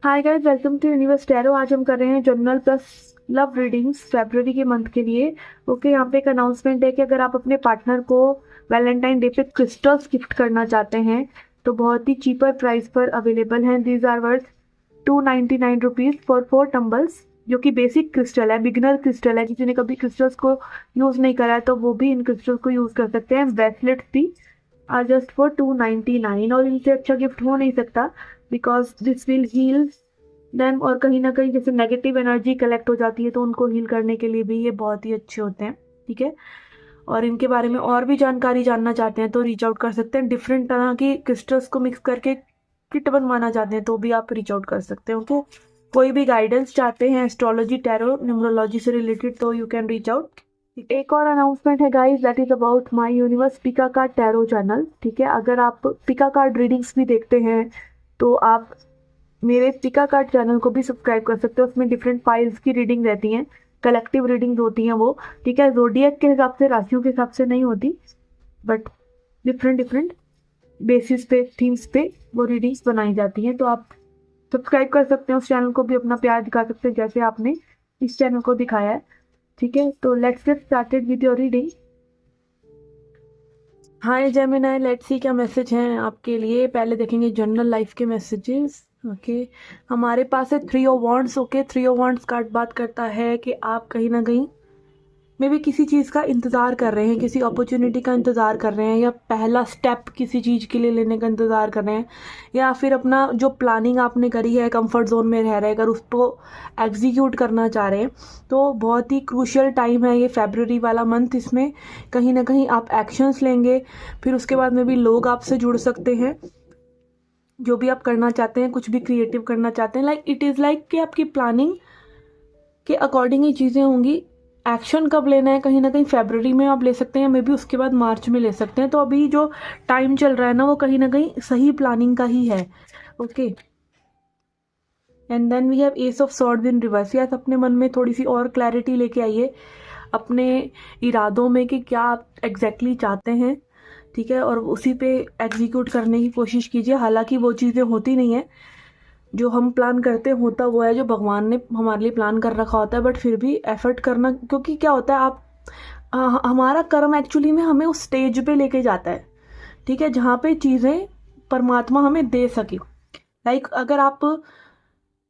Hi guys, welcome to universe tarot. आज हम कर रहे हैं जनरल प्लस लव रीडिंग्स फरवरी के मंथ के लिए। ओके, यहाँ पे एक अनाउंसमेंट है कि अगर आप अपने पार्टनर को वैलेंटाइन डे पे क्रिस्टल्स गिफ्ट करना चाहते हैं तो बहुत ही चीपर प्राइस पर अवेलेबल हैं। These are worth 299 rupees for 4 tumbles, जो कि बेसिक क्रिस्टल है, बिगनर क्रिस्टल है। किसी ने कभी क्रिस्टल्स को यूज़ नहीं करा है तो वो भी इन क्रिस्टल्स को यूज़ कर सकते हैं। ब्रेसलेट्स भी आर जस्ट फॉर 299, और इनसे अच्छा गिफ्ट हो नहीं सकता because this will heal them. और कहीं ना कहीं जैसे नेगेटिव एनर्जी कलेक्ट हो जाती है तो उनको हील करने के लिए भी ये बहुत ही अच्छे होते हैं। ठीक है, और इनके बारे में और भी जानकारी जानना चाहते हैं तो रीच आउट कर सकते हैं। डिफरेंट तरह की क्रिस्टल्स को मिक्स करके किट बनवाना चाहते हैं तो भी आप रीच आउट कर सकते हैं। ओके, कोई भी गाइडेंस चाहते हैं एस्ट्रोलॉजी, टैरो, न्यूमरोलॉजी से रिलेटेड तो यू कैन रीच आउट। एक और अनाउंसमेंट है guys, that is about my universe Pika card tarot channel. ठीक है, अगर आप पिका कार्ड रीडिंग्स भी देखते हैं तो आप मेरे पिका कार्ड चैनल को भी सब्सक्राइब कर सकते हो। उसमें डिफरेंट फाइल्स की रीडिंग रहती हैं, कलेक्टिव रीडिंग्स होती हैं वो। ठीक है, जोडियक के हिसाब से, राशियों के हिसाब से नहीं होती, बट डिफरेंट डिफरेंट बेसिस पे, थीम्स पे वो रीडिंग्स बनाई जाती हैं। तो आप सब्सक्राइब कर सकते हैं, उस चैनल को भी अपना प्यार दिखा सकते हैं जैसे आपने इस चैनल को दिखाया है। ठीक है, तो let's get started with your reading. Hi Gemini, let's see क्या मैसेज हैं आपके लिए। पहले देखेंगे जनरल लाइफ के मैसेजेस। ओके, हमारे पास है 3 of wands. Okay, 3 of wands card बात करता है कि आप कहीं ना कहीं मे भी किसी चीज़ का इंतज़ार कर रहे हैं, किसी अपॉर्चुनिटी का इंतज़ार कर रहे हैं, या पहला स्टेप किसी चीज़ के लिए लेने का इंतज़ार कर रहे हैं, या फिर अपना जो प्लानिंग आपने करी है कंफर्ट जोन में रह रहे, अगर उसको एग्जीक्यूट करना चाह रहे हैं तो बहुत ही क्रूशियल टाइम है ये फरवरी वाला मंथ। इसमें कहीं ना कहीं आप एक्शंस लेंगे, फिर उसके बाद में भी लोग आपसे जुड़ सकते हैं। जो भी आप करना चाहते हैं, कुछ भी क्रिएटिव करना चाहते हैं, लाइक इट इज़ लाइक कि आपकी प्लानिंग के अकॉर्डिंग ही चीज़ें होंगी। एक्शन कब लेना है, कहीं ना कहीं फरवरी में आप ले सकते हैं, मे बी उसके बाद मार्च में ले सकते हैं। तो अभी जो टाइम चल रहा है ना वो कहीं ना कहीं सही प्लानिंग का ही है। Okay, and then we have ace of swords in reverse. Yes, अपने मन में थोड़ी सी और क्लैरिटी लेके आइए अपने इरादों में कि क्या आप एग्जैक्टली चाहते हैं। ठीक है, और उसी पे एग्जीक्यूट करने की कोशिश कीजिए। हालांकि वो चीज़ें होती नहीं है जो हम प्लान करते हैं, होता वो है जो भगवान ने हमारे लिए प्लान कर रखा होता है। बट फिर भी एफर्ट करना, क्योंकि क्या होता है आप हमारा कर्म एक्चुअली में हमें उस स्टेज पे लेके जाता है। ठीक है, जहाँ पे चीज़ें परमात्मा हमें दे सके। लाइक अगर आप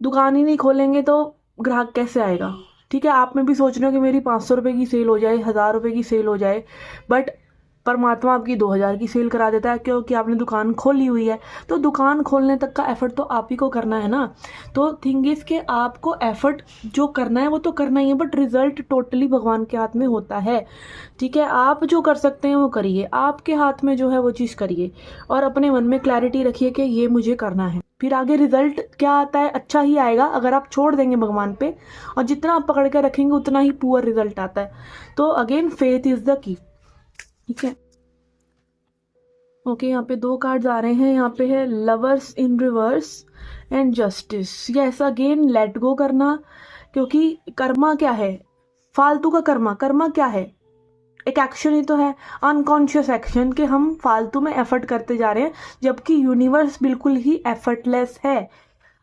दुकान ही नहीं खोलेंगे तो ग्राहक कैसे आएगा। ठीक है, आप में भी सोच रहे हो कि मेरी 500 रुपये की सेल हो जाए, 1000 रुपये की सेल हो जाए, बट परमात्मा आपकी 2000 की सेल करा देता है क्योंकि आपने दुकान खोली हुई है। तो दुकान खोलने तक का एफर्ट तो आप ही को करना है ना। तो थिंग इज के आपको एफर्ट जो करना है वो तो करना ही है, बट रिजल्ट टोटली भगवान के हाथ में होता है। ठीक है, आप जो कर सकते हैं वो करिए, आपके हाथ में जो है वो चीज़ करिए, और अपने मन में क्लैरिटी रखिए कि ये मुझे करना है। फिर आगे रिजल्ट क्या आता है, अच्छा ही आएगा अगर आप छोड़ देंगे भगवान पे, और जितना आप पकड़ के रखेंगे उतना ही पुअर रिजल्ट आता है। तो again faith is the key. ठीक है, ओके, यहाँ पे 2 कार्ड्स आ रहे हैं। यहाँ पे है lovers in reverse and justice. Yes, again let go करना, क्योंकि कर्मा क्या है, फालतू का कर्मा। कर्मा क्या है, एक एक्शन ही तो है, अनकॉन्शियस एक्शन के हम फालतू में एफर्ट करते जा रहे हैं, जबकि यूनिवर्स बिल्कुल ही एफर्टलेस है।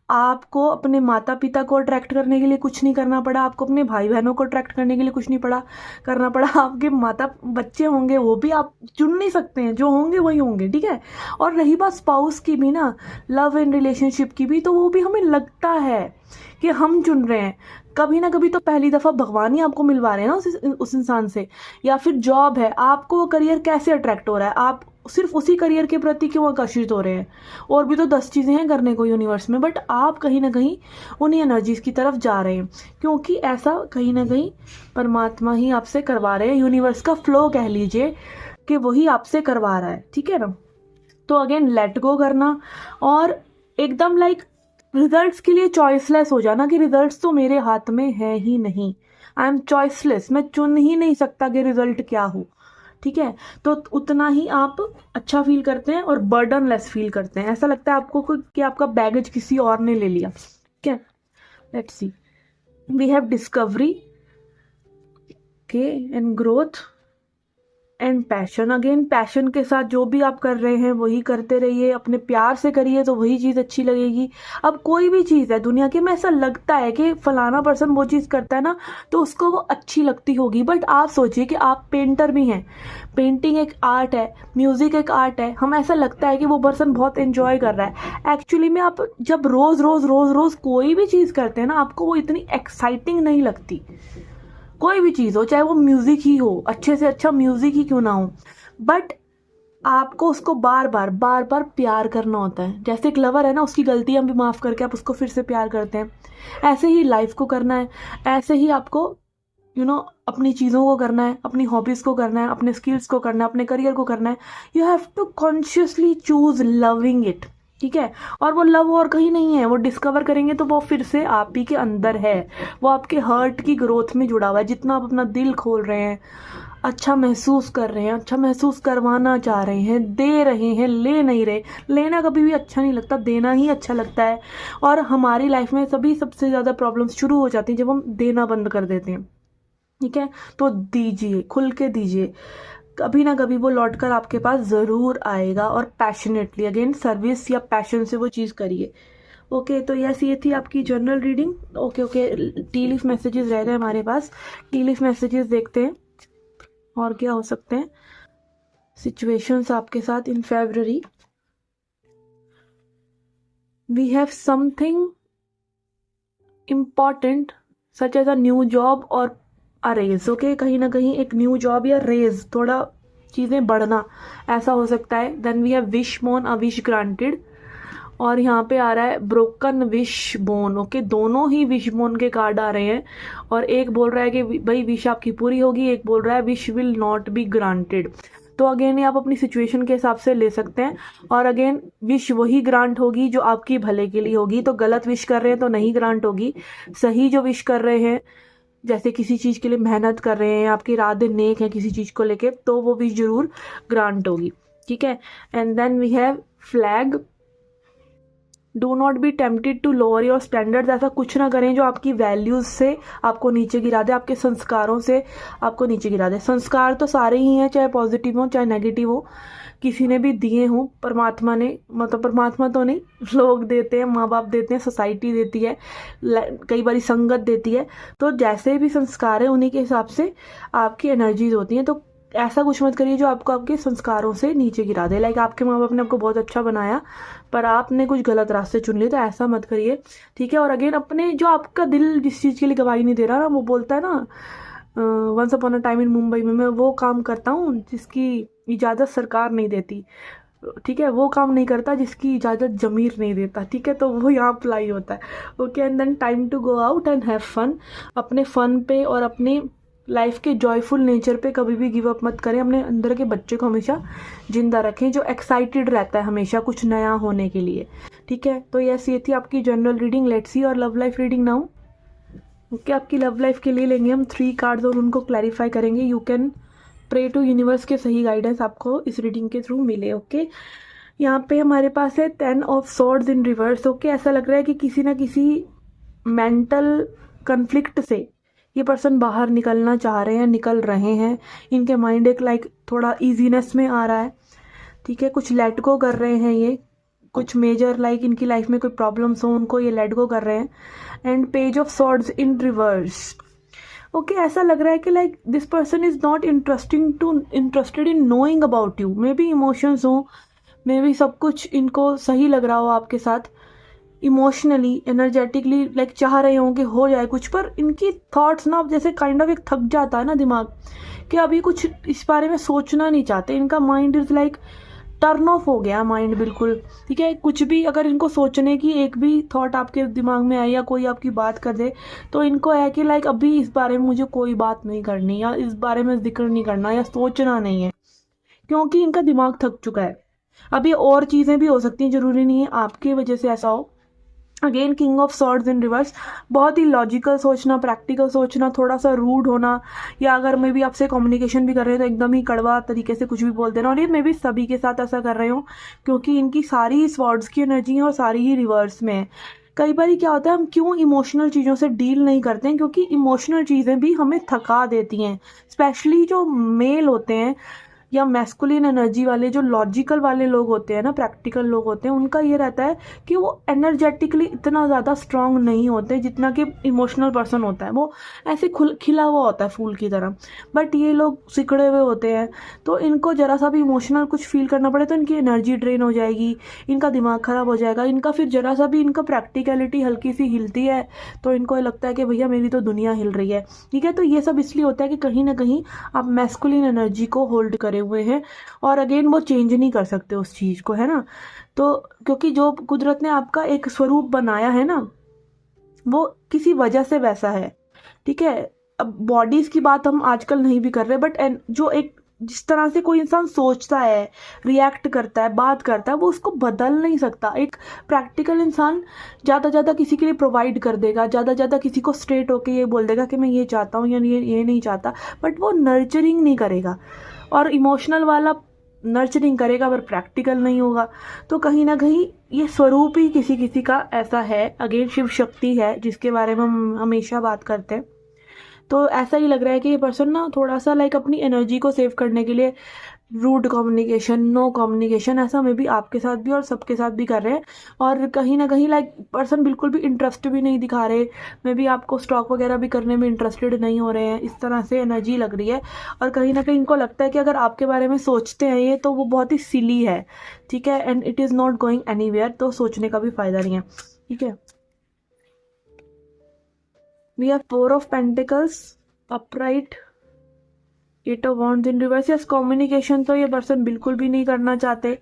आपको अपने माता पिता को अट्रैक्ट करने के लिए कुछ नहीं करना पड़ा, आपको अपने भाई बहनों को अट्रैक्ट करने के लिए कुछ नहीं करना पड़ा। आपके माता बच्चे होंगे वो भी आप चुन नहीं सकते हैं, जो होंगे वही होंगे। ठीक है, और रही बात स्पाउस की भी ना, लव एंड रिलेशनशिप की भी, तो वो भी हमें लगता है कि हम चुन रहे हैं। कभी ना कभी तो पहली दफ़ा भगवान ही आपको मिलवा रहे हैं ना उस इंसान से। या फिर जॉब है, आपको वो करियर कैसे अट्रैक्ट हो रहा है, आप सिर्फ उसी करियर के प्रति क्यों आकर्षित हो रहे हैं। और भी तो 10 चीज़ें हैं करने को यूनिवर्स में, बट आप कहीं ना कहीं उन्हीं एनर्जीज की तरफ जा रहे हैं, क्योंकि ऐसा कहीं ना कहीं परमात्मा ही आपसे करवा रहे हैं। यूनिवर्स का फ्लो कह लीजिए कि वही आपसे करवा रहा है। ठीक है ना, तो अगेन लेट गो करना, और एकदम लाइक रिजल्ट्स के लिए चॉइसलेस हो जाना कि रिजल्ट्स तो मेरे हाथ में है ही नहीं। आई एम चॉइसलेस, मैं चुन ही नहीं सकता कि रिजल्ट क्या हो। ठीक है, तो उतना ही आप अच्छा फील करते हैं और बर्डन लेस फील करते हैं। ऐसा लगता है आपको कि आपका बैगेज किसी और ने ले लिया। ठीक है, let's see, we have discovery के and growth, and passion, again passion के साथ जो भी आप कर रहे हैं वही करते रहिए, अपने प्यार से करिए तो वही चीज़ अच्छी लगेगी। अब कोई भी चीज़ है दुनिया की में ऐसा लगता है कि फलाना पर्सन वो चीज़ करता है ना तो उसको वो अच्छी लगती होगी, बट आप सोचिए कि आप पेंटर भी हैं, पेंटिंग एक आर्ट है, म्यूज़िक एक आर्ट है, हम ऐसा लगता है कि वो पर्सन बहुत एंजॉय कर रहा है, एक्चुअली में आप जब रोज़ रोज़ रोज़ रोज़ कोई भी चीज़ करते हैं ना आपको वो इतनी एक्साइटिंग नहीं लगती। कोई भी चीज़ हो, चाहे वो म्यूज़िक ही हो, अच्छे से अच्छा म्यूज़िक ही क्यों ना हो, बट आपको उसको बार बार प्यार करना होता है। जैसे एक लवर है ना, उसकी गलतियां भी माफ़ करके आप उसको फिर से प्यार करते हैं, ऐसे ही लाइफ को करना है, ऐसे ही आपको अपनी चीज़ों को करना है, अपनी हॉबीज़ को करना है, अपने स्किल्स को करना है, अपने करियर को करना है। You have to consciously choose loving it, ठीक है। और वो लव और कहीं नहीं है, वो डिस्कवर करेंगे तो वो फिर से आप ही के अंदर है, वो आपके हर्ट की ग्रोथ में जुड़ा हुआ है। जितना आप अपना दिल खोल रहे हैं, अच्छा महसूस कर रहे हैं, अच्छा महसूस करवाना चाह रहे हैं, दे रहे हैं, ले नहीं रहे। लेना कभी भी अच्छा नहीं लगता, देना ही अच्छा लगता है। और हमारी लाइफ में सबसे ज़्यादा प्रॉब्लम्स शुरू हो जाती हैं जब हम देना बंद कर देते हैं, ठीक है। तो दीजिए, खुल के दीजिए, कभी ना कभी वो लौट कर आपके पास ज़रूर आएगा। और पैशनेटली, अगेन सर्विस या पैशन से वो चीज़ करिए। ओके, तो यस, ये थी आपकी general reading. Okay, T leaf messages रह गए हमारे पास, टी लीफ मैसेजेस देखते हैं और क्या हो सकते हैं सिचुएशंस आपके साथ in February। We have something important such as a new job और अ रेज। ओके, कहीं ना कहीं एक न्यू जॉब या रेज, थोड़ा चीज़ें बढ़ना, ऐसा हो सकता है। Then we have wishbone, a wish granted, और यहाँ पे आ रहा है ब्रोकन विश बोन। ओके, दोनों ही विश बोन के कार्ड आ रहे हैं, और एक बोल रहा है कि भाई विश आपकी पूरी होगी, एक बोल रहा है wish will not be granted. तो अगेन ये आप अपनी सिचुएशन के हिसाब से ले सकते हैं। और अगेन विश वही ग्रांट होगी जो आपकी भले के लिए होगी। तो गलत विश कर रहे हैं तो नहीं ग्रांट होगी, सही जो विश कर रहे हैं, जैसे किसी चीज़ के लिए मेहनत कर रहे हैं, आपके इरादे नेक हैं किसी चीज़ को लेके, तो वो विश जरूर ग्रांट होगी, ठीक है। And then we have flag, do not be tempted to lower your standards. ऐसा कुछ ना करें जो आपकी वैल्यूज से आपको नीचे गिरा दे, आपके संस्कारों से आपको नीचे गिरा दे। संस्कार तो सारे ही हैं, चाहे पॉजिटिव हो चाहे नेगेटिव हो, किसी ने भी दिए हों, परमात्मा ने, मतलब परमात्मा तो नहीं, लोग देते हैं, माँ बाप देते हैं, सोसाइटी देती है, कई बार संगत देती है। तो जैसे भी संस्कार है उन्हीं के हिसाब से आपकी एनर्जीज होती हैं। तो ऐसा कुछ मत करिए जो आपको आपके संस्कारों से नीचे गिरा दे। लाइक आपके माँ बाप ने आपको बहुत अच्छा बनाया पर आपने कुछ गलत रास्ते चुन लिए, तो ऐसा मत करिए, ठीक है। और अगेन अपने जो आपका दिल जिस चीज़ के लिए गवाही नहीं दे रहा ना, वो बोलता है ना, once upon a time in Mumbai में मैं वो काम करता हूँ जिसकी इजाज़त सरकार नहीं देती, ठीक है। वो काम नहीं करता जिसकी इजाज़त ज़मीर नहीं देता, ठीक है। तो वो यहाँ अप्लाई होता है। Okay, and then time to go out and have fun. अपने फन पे और अपने लाइफ के जॉयफुल नेचर पे कभी भी गिव अप मत करें। अपने अंदर के बच्चे को हमेशा जिंदा रखें जो एक्साइटेड रहता है हमेशा कुछ नया होने के लिए, ठीक है। तो यस, ये थी आपकी जनरल रीडिंग। लेट्स सी और love life reading now. Okay, आपकी लव लाइफ के लिए लेंगे हम 3 कार्ड्स और उनको क्लैरिफाई करेंगे। You can pray to universe के सही गाइडेंस आपको इस रीडिंग के थ्रू मिले। ओके, यहाँ पे हमारे पास है 10 of swords in reverse. Okay, ऐसा लग रहा है कि किसी ना किसी मेंटल कन्फ्लिक्ट से ये पर्सन बाहर निकलना चाह रहे हैं, निकल रहे हैं। इनके माइंड एक थोड़ा इजीनेस में आ रहा है, ठीक है। कुछ लेट गो कर रहे हैं ये, कुछ मेजर इनकी लाइफ में कोई प्रॉब्लम्स हो उनको ये लेट गो कर रहे हैं। And page of swords in reverse. Okay, ऐसा लग रहा है कि this person is not interested in knowing about you. May be emotions हो, मे बी सब कुछ इनको सही लग रहा हो आपके साथ, इमोशनली एनर्जेटिकली चाह रहे हों कि हो जाए कुछ, पर इनकी थॉट्स ना जैसे काइंड ऑफ एक थक जाता है ना दिमाग, कि अभी कुछ इस बारे में सोचना नहीं चाहते। इनका माइंड इज टर्न ऑफ हो गया माइंड बिल्कुल, ठीक है। कुछ भी अगर इनको सोचने की एक भी थॉट आपके दिमाग में आए या कोई आपकी बात कर दे, तो इनको है कि अभी इस बारे में मुझे कोई बात नहीं करनी, या इस बारे में जिक्र नहीं करना, या सोचना नहीं है, क्योंकि इनका दिमाग थक चुका है। अब ये और चीज़ें भी हो सकती हैं, ज़रूरी नहीं है आपकी वजह से ऐसा हो। Again king of swords in reverse, बहुत ही लॉजिकल सोचना, प्रैक्टिकल सोचना, थोड़ा सा रूड होना, या अगर मे भी आपसे कम्युनिकेशन भी कर रहे हैं तो एकदम ही कड़वा तरीके से कुछ भी बोल देना। और ये मे भी सभी के साथ ऐसा कर रहे हो, क्योंकि इनकी सारी स्वॉर्ड्स की एनर्जी है और सारी ही रिवर्स में है। कई बार क्या होता है, हम क्यों इमोशनल चीज़ों से डील नहीं करते हैं, क्योंकि इमोशनल चीज़ें भी हमें थका देती हैं। स्पेशली जो मेल होते हैं, या मैस्कुलिन एनर्जी वाले जो लॉजिकल वाले लोग होते हैं ना, प्रैक्टिकल लोग होते हैं, उनका ये रहता है कि वो एनर्जेटिकली इतना ज़्यादा स्ट्रांग नहीं होते जितना कि इमोशनल पर्सन होता है। वो ऐसे खिला हुआ होता है फूल की तरह, बट ये लोग सिकड़े हुए होते हैं। तो इनको ज़रा सा भी इमोशनल कुछ फील करना पड़े तो इनकी एनर्जी ड्रेन हो जाएगी, इनका दिमाग ख़राब हो जाएगा, इनका फिर ज़रा सा भी इनका प्रैक्टिकलिटी हल्की सी हिलती है तो इनको लगता है कि भैया मेरी तो दुनिया हिल रही है। ठीक है, तो ये सब इसलिए होता है कि कहीं ना कहीं आप मैस्कुलिन एनर्जी को होल्ड करे हुए हैं और अगेन वो चेंज नहीं कर सकते उस चीज़ को, है ना। तो क्योंकि जो कुदरत ने आपका एक स्वरूप बनाया है ना, वो किसी वजह से वैसा है। ठीक है, अब बॉडीज की बात हम आजकल नहीं भी कर रहे, बट जो एक जिस तरह से कोई इंसान सोचता है, रिएक्ट करता है, बात करता है, वो उसको बदल नहीं सकता। एक प्रैक्टिकल इंसान ज़्यादा ज़्यादा किसी के लिए प्रोवाइड कर देगा, ज़्यादा ज़्यादा किसी को स्ट्रेट होके ये बोल देगा कि मैं ये चाहता हूँ या ये नहीं चाहता, बट वो नर्चरिंग नहीं करेगा। और इमोशनल वाला नर्चरिंग करेगा पर प्रैक्टिकल नहीं होगा। तो कहीं ना कहीं ये स्वरूप ही किसी किसी का ऐसा है। अगेन शिव शक्ति है जिसके बारे में हम हमेशा बात करते हैं। तो ऐसा ही लग रहा है कि ये पर्सन ना थोड़ा सा लाइक अपनी एनर्जी को सेव करने के लिए रूड कम्युनिकेशन, नो कम्युनिकेशन, ऐसा मे बी आपके साथ भी और सबके साथ भी कर रहे हैं। और कहीं ना कहीं लाइक पर्सन बिल्कुल भी इंटरेस्ट भी नहीं दिखा रहे, मे बी आपको स्टॉक वगैरह भी करने में इंटरेस्टेड नहीं हो रहे हैं, इस तरह से एनर्जी लग रही है। और कहीं ना कहीं इनको लगता है कि अगर आपके बारे में सोचते हैं ये तो वो बहुत ही सिली है। ठीक है, and it is not going anywhere, तो सोचने का भी फायदा नहीं है। ठीक है, we have 4 of pentacles upright, 8 of wands in reverse. Yes, communication तो ये पर्सन बिल्कुल भी नहीं करना चाहते,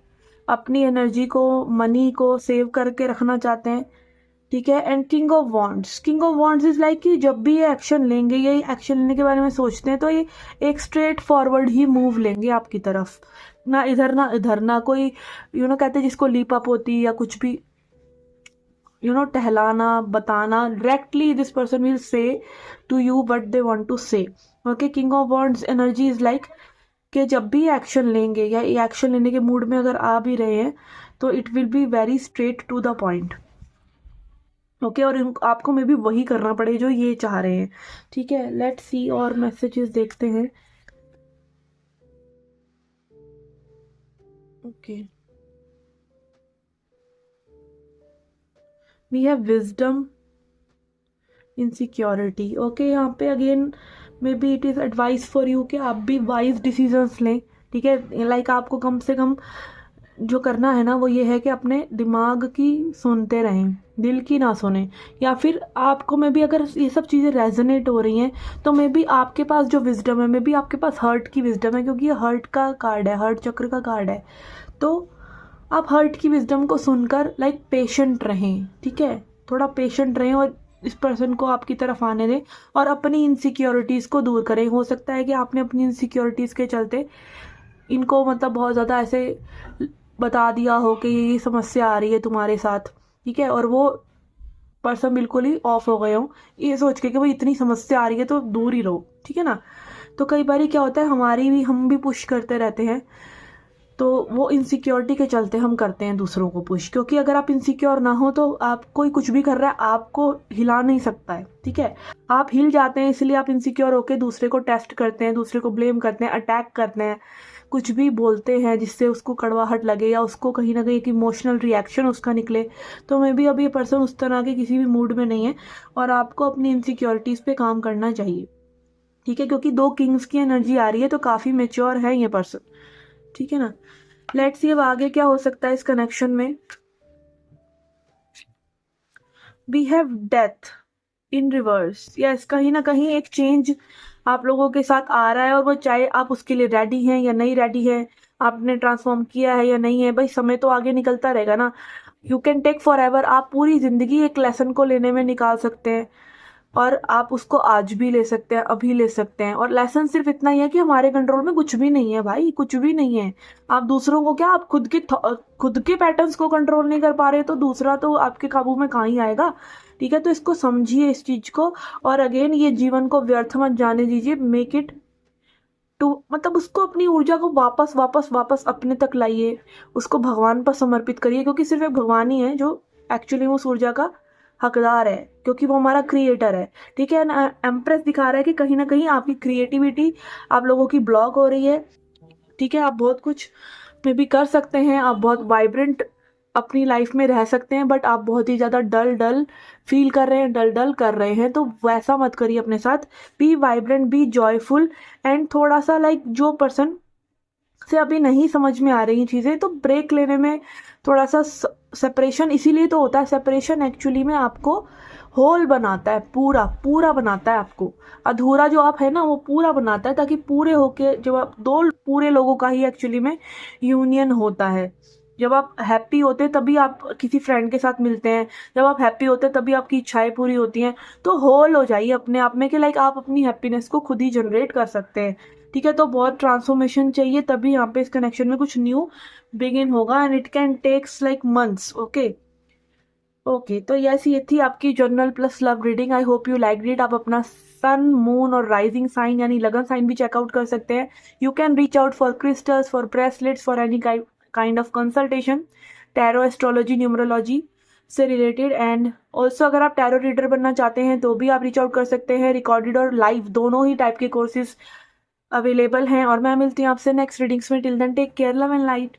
अपनी एनर्जी को, मनी को सेव करके रखना चाहते हैं। ठीक है, and king of wands, king of wands is like कि जब भी ये एक्शन लेंगे, ये एक्शन लेने के बारे में सोचते हैं तो ये एक स्ट्रेट फॉरवर्ड ही मूव लेंगे आपकी तरफ, ना इधर ना इधर, ना कोई कहते हैं जिसको लीप अप होती या कुछ भी टहलाना बताना। Directly this person will say to you what they want to say. Okay, king of wands energy is like कि जब भी एक्शन लेंगे या एक्शन लेने के मूड में अगर आ भी रहे हैं तो it will be very straight to the point. Okay, और आपको में भी वही करना पड़े जो ये चाह रहे हैं। ठीक है, लेट्स सी और मैसेजेस देखते हैं। Okay, we have wisdom, insecurity. Okay, यहाँ पे again maybe it is advice for you कि आप भी वाइज डिसीजंस लें। ठीक है, लाइक आपको कम से कम जो करना है ना वो ये है कि अपने दिमाग की सुनते रहें, दिल की ना सुने। या फिर आपको में भी अगर ये सब चीज़ें रेजोनेट हो रही हैं तो मे बी आपके पास जो विजडम है, मे बी आपके पास हर्ट की विजडम है, क्योंकि ये हर्ट का कार्ड है, हर्ट चक्र का कार्ड है। तो आप हर्ट की विजडम को सुनकर लाइक पेशेंट रहें। ठीक है, थोड़ा पेशेंट रहें और इस पर्सन को आपकी तरफ आने दें और अपनी इनसिक्योरिटीज़ को दूर करें। हो सकता है कि आपने अपनी इनसिक्योरिटीज़ के चलते इनको मतलब बहुत ज़्यादा ऐसे बता दिया हो कि ये समस्या आ रही है तुम्हारे साथ। ठीक है, और वो पर्सन बिल्कुल ही ऑफ हो गए हो ये सोच के कि भाई इतनी समस्या आ रही है तो दूर ही रहो। ठीक है ना। तो कई बार क्या होता है, हम भी पुश करते रहते हैं, तो वो इनसिक्योरिटी के चलते हम करते हैं दूसरों को पुश। क्योंकि अगर आप इनसिक्योर ना हो तो आप कोई कुछ भी कर रहा है आपको हिला नहीं सकता है। ठीक है, आप हिल जाते हैं इसलिए आप इनसिक्योर होकर दूसरे को टेस्ट करते हैं, दूसरे को ब्लेम करते हैं, अटैक करते हैं, कुछ भी बोलते हैं जिससे उसको कड़वाहट लगे या उसको कहीं ना कहीं एक इमोशनल रिएक्शन उसका निकले। तो मे बी अभी ये पर्सन उस तरह के किसी भी मूड में नहीं है और आपको अपनी इनसिक्योरिटीज़ पे काम करना चाहिए। ठीक है, क्योंकि 2 किंग्स की एनर्जी आ रही है तो काफ़ी मेच्योर है ये पर्सन। ठीक है ना। लेट्स सी अब आगे क्या हो सकता है इस कनेक्शन में। We have death in reverse. Yes, कहीं ना कहीं एक चेंज आप लोगों के साथ आ रहा है और वो चाहे आप उसके लिए रेडी हैं या नहीं रेडी है, आपने ट्रांसफॉर्म किया है या नहीं है, भाई समय तो आगे निकलता रहेगा ना। You can take forever, आप पूरी जिंदगी एक लेसन को लेने में निकाल सकते हैं और आप उसको आज भी ले सकते हैं, अभी ले सकते हैं। और लेसन सिर्फ इतना ही है कि हमारे कंट्रोल में कुछ भी नहीं है भाई, कुछ भी नहीं है। आप दूसरों को क्या, आप खुद के पैटर्न्स को कंट्रोल नहीं कर पा रहे तो दूसरा तो आपके काबू में कहाँ ही आएगा। ठीक है, तो इसको समझिए इस चीज को। और अगेन ये जीवन को व्यर्थ मत जाने दीजिए, मेक इट टू मतलब उसको अपनी ऊर्जा को वापस वापस वापस अपने तक लाइए, उसको भगवान पर समर्पित करिए, क्योंकि सिर्फ एक भगवान ही है जो एक्चुअली उस ऊर्जा का हकदार है, क्योंकि वो हमारा क्रिएटर है। ठीक है ना। एम्प्रेस दिखा रहा है कि कहीं ना कहीं आपकी क्रिएटिविटी आप लोगों की ब्लॉक हो रही है, ठीक है, आप बहुत कुछ में भी कर सकते हैं, आप बहुत वाइब्रेंट अपनी लाइफ में रह सकते हैं, बट आप बहुत ही ज़्यादा डल फील कर रहे हैं, डल कर रहे हैं, तो वैसा मत करिए अपने साथ। Be vibrant, be joyful, and थोड़ा सा लाइक जो पर्सन से अभी नहीं समझ में आ रही चीज़ें, तो ब्रेक लेने में थोड़ा सा सेपरेशन इसीलिए तो होता है। सेपरेशन एक्चुअली में आपको होल बनाता है, पूरा पूरा बनाता है आपको। अधूरा जो आप है ना वो पूरा बनाता है, ताकि पूरे होके जब आप दो पूरे लोगों का ही एक्चुअली में यूनियन होता है। जब आप हैप्पी होते हैं तभी आप किसी फ्रेंड के साथ मिलते हैं, जब आप हैप्पी होते हैं तभी आपकी इच्छाएं पूरी होती हैं। तो होल हो जाइए अपने आप में कि लाइक आप अपनी हैप्पीनेस को खुद ही जनरेट कर सकते हैं। ठीक है, तो बहुत ट्रांसफॉर्मेशन चाहिए, तभी यहाँ पे इस कनेक्शन में कुछ न्यू बिगिन होगा, and it can takes like months. Okay, तो यस, ये थी आपकी general plus love reading. I hope you like it. आप अपना सन, मून और राइजिंग साइन यानी लगन साइन भी चेकआउट कर सकते हैं। You can reach out for crystals, for bracelets, for any kind of consultation, tarot, astrology, numerology से रिलेटेड। एंड ऑल्सो अगर आप टैरो रीडर बनना चाहते हैं तो भी आप रीच आउट कर सकते हैं। रिकॉर्डेड और लाइव दोनों ही टाइप के कोर्सेज अवेलेबल हैं। और मैं मिलती हूँ आपसे नेक्स्ट रीडिंग्स में। Till then take care, love and light.